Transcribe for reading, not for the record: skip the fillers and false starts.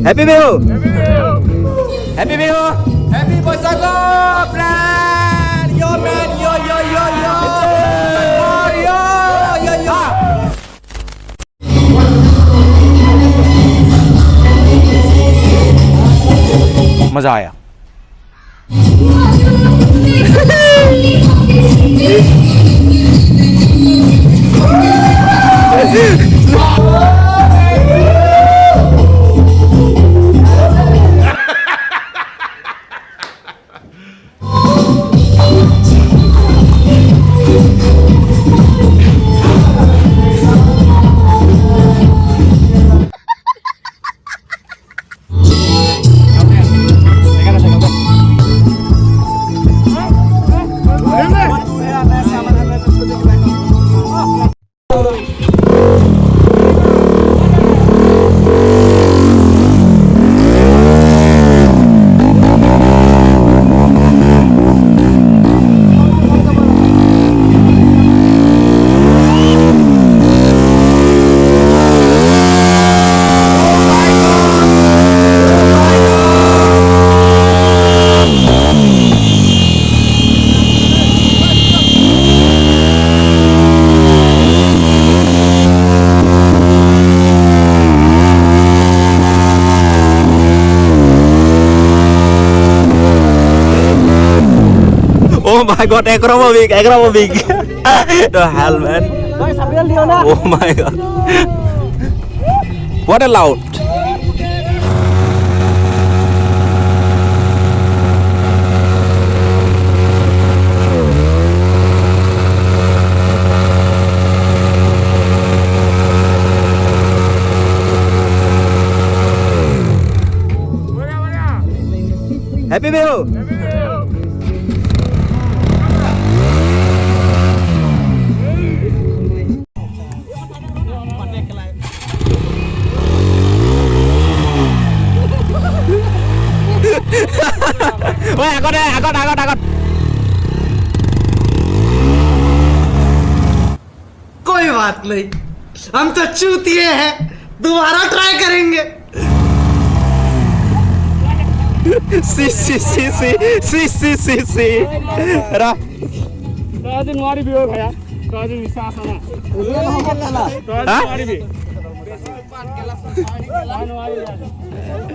Happy Bihu. Happy Bihu. Happy Bosago, plan. Yo man, yo yo yo yo. Yo yo yo. मजा आया। Oh my god, acrobatic. The hell, man. Oh my god. What a loud. Happy Bihu. Woi, angkot. कोई बात नहीं, हम तो चूतिए हैं, दोबारा try करेंगे। सी रा राजन वारी भी हो भैया, राजन विश्वास है ना, राजन वारी भी